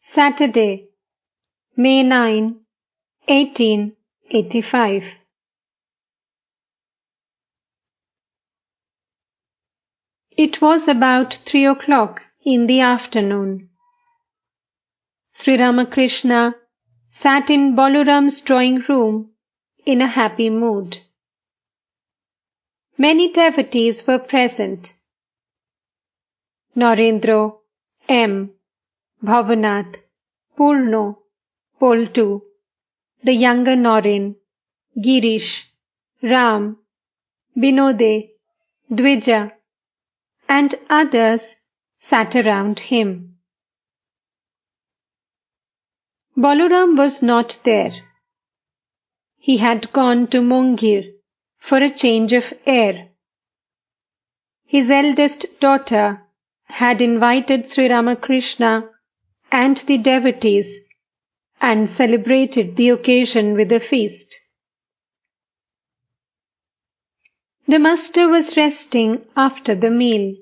Saturday, May 9, 1885. It was about 3 o'clock in the afternoon. Sri Ramakrishna sat in Balaram's drawing room in a happy mood. Many devotees were present. Narendra, M., Bhavanath, Purno, Poltu, the younger Naren, Girish, Ram, Binode, Dvija, and others sat around him. Balaram was not there. He had gone to Mongir for a change of air. His eldest daughter had invited Sri Ramakrishna and the devotees and celebrated the occasion with a feast. The master was resting after the meal.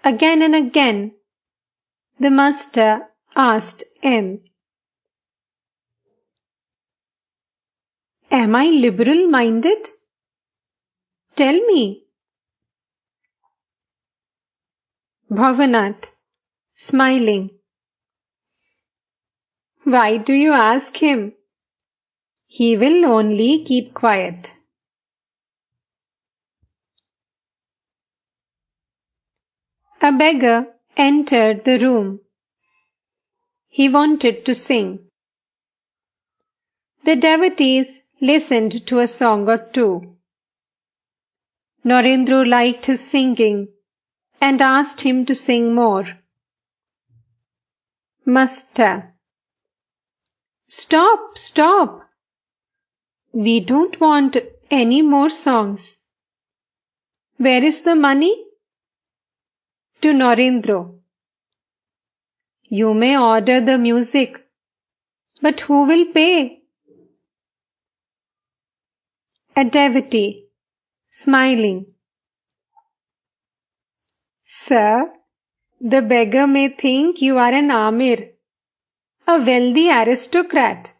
Again and again, the master asked M., "Am I liberal-minded? Tell me." Bhavanath, smiling, "Why do you ask him? He will only keep quiet." A beggar entered the room. He wanted to sing. The devotees listened to a song or two. Narendra liked his singing and asked him to sing more. Master, "Stop, stop! We don't want any more songs. Where is the money?" To Narendra, "You may order the music, but who will pay?" A devotee, smiling, "Sir, the beggar may think you are an Amir, a wealthy aristocrat.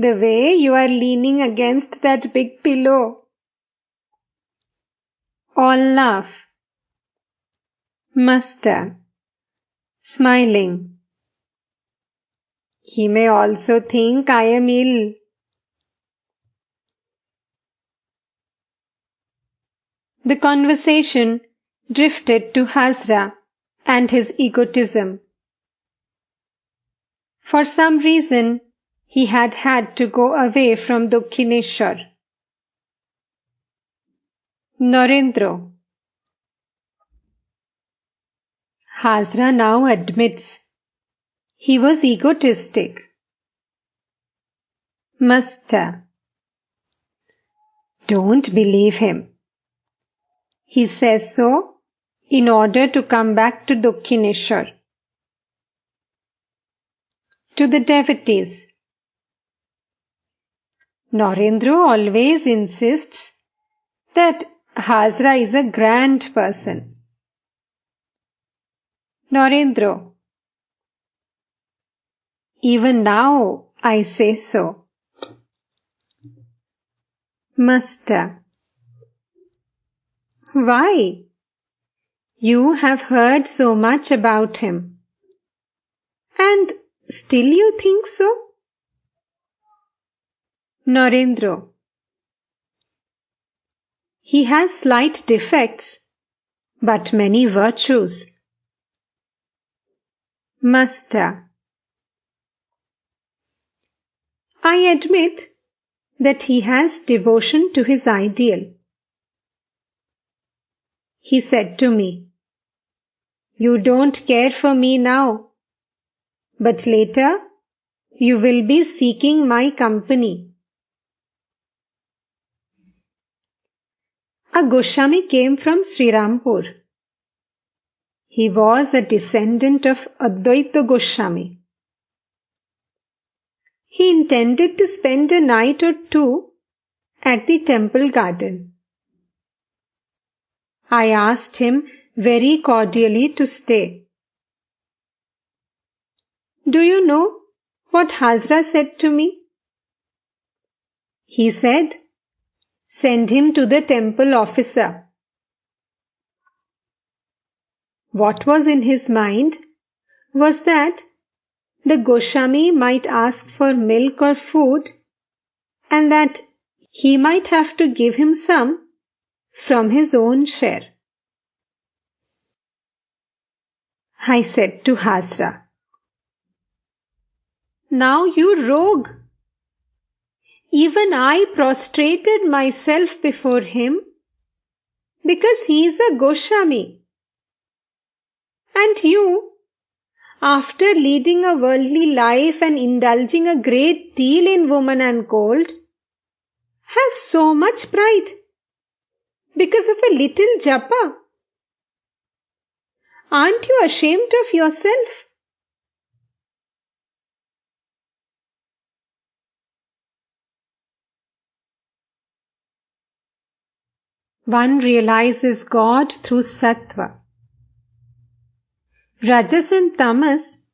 The way you are leaning against that big pillow." All laugh. Master, smiling, "He may also think I am ill." The conversation drifted to Hazra and his egotism. For some reason, he had to go away from Dakshineshwar. Narendra. Hazra now admits he was egotistic. Master, don't believe him. He says so in order to come back to Dakshineshwar. To the devotees, Narendra always insists that Hazra is a grand person. Narendra, even now I say so. Master, why? You have heard so much about him. And still you think so? Narendra, he has slight defects, but many virtues. Master, I admit that he has devotion to his ideal. He said to me, "You don't care for me now, but later you will be seeking my company." A Goswami came from Srirampur. He was a descendant of Advaita Goswami. He intended to spend a night or two at the temple garden. I asked him very cordially to stay. Do you know what Hazra said to me? He said, "Send him to the temple officer." What was in his mind was that the Goswami might ask for milk or food and that he might have to give him some from his own share. I said to Hazra, "Now you rogue! Even I prostrated myself before him because he is a Goswami. And you, after leading a worldly life and indulging a great deal in woman and gold, have so much pride because of a little japa. Aren't you ashamed of yourself?" One realizes God through sattva. Rajas and tamas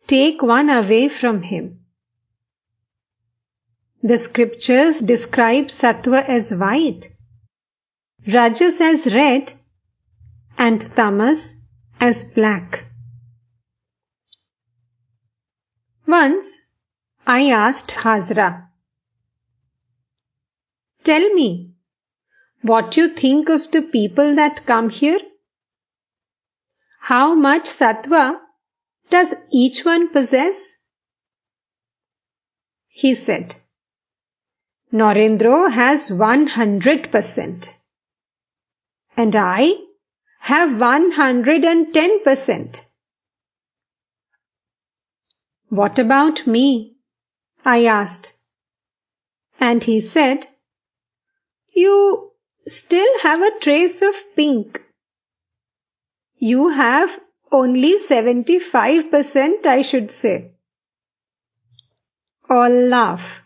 take one away from him. The scriptures describe sattva as white, rajas as red, and tamas as black. Once I asked Hazra, "Tell me, what you think of the people that come here? How much sattva does each one possess?" He said, "Narendra has 100%, and I have 110%. "What about me?" I asked, and he said, "You still have a trace of pink. You have only 75%, I should say." All laugh.